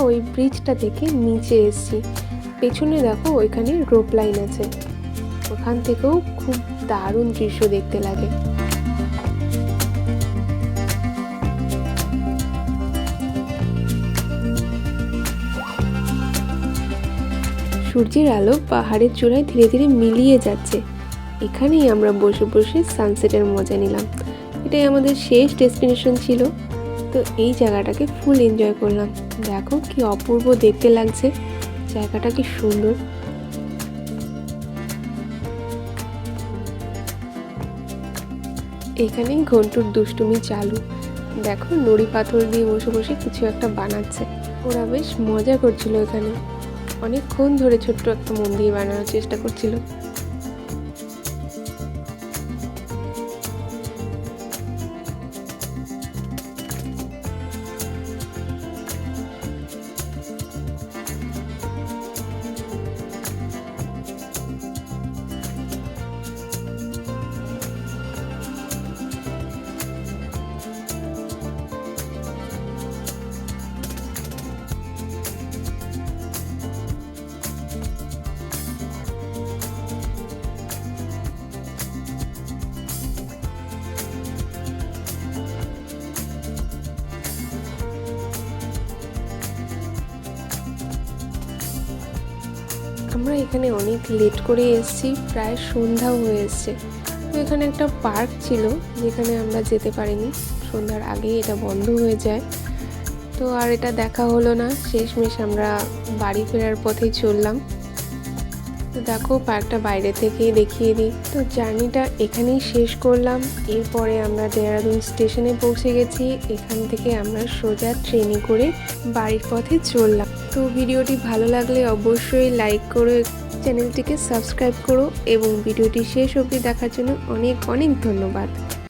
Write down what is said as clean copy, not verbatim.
ওই ব্রিজটা থেকে নিচে এসেছি। পেছনে দেখো ওইখানে রোপ লাইন আছে, ওখান থেকেও খুব দারুণ দৃশ্য দেখতে লাগে। সূর্যের আলো পাহাড়ের চূড়ায় ধীরে ধীরে মিলিয়ে যাচ্ছে। এখানেই আমরা বসে বসে সানসেটের মজা নিলাম। এটাই আমাদের শেষ ডেস্টিনেশন ছিল, তো এই জায়গাটাকে ফুল এনজয় করলাম। দেখো কি অপূর্ব দেখতে লাগছে, জায়গাটা কি সুন্দর। এখানেই ঘন্টুর দুষ্টুমি চালু। দেখো নুড়ি পাথর দিয়ে বসে বসে কিছু একটা বানাচ্ছে। ওরা বেশ মজা করছিল এখানে, অনেকক্ষণ ধরে ছোট্ট একটা মন্দির বানানোর চেষ্টা করছিল। আমরা এখানে অনেক লেট করে এসেছি, প্রায় সন্ধ্যাও হয়ে এসছে। তো এখানে একটা পার্ক ছিল যেখানে আমরা যেতে পারিনি, সন্ধ্যার আগেই এটা বন্ধ হয়ে যায়। তো আর এটা দেখা হলো না, শেষমেশ আমরা বাড়ি ফেরার পথেই চললাম। তো দেখো পার্কটা বাইরে থেকেই দেখিয়ে দিই। তো জার্নিটা এখানেই শেষ করলাম। এরপরে আমরা দেহরাদুন স্টেশনে পৌঁছে গেছি। এখান থেকে আমরা সোজা ট্রেনে করে বাড়ির পথে চললাম। তো ভিডিওটি ভালো লাগলে অবশ্যই লাইক করো, চ্যানেলটিকে সাবস্ক্রাইব করো এবং ভিডিওটি শেষ অবধি দেখার জন্য অনেক অনেক ধন্যবাদ।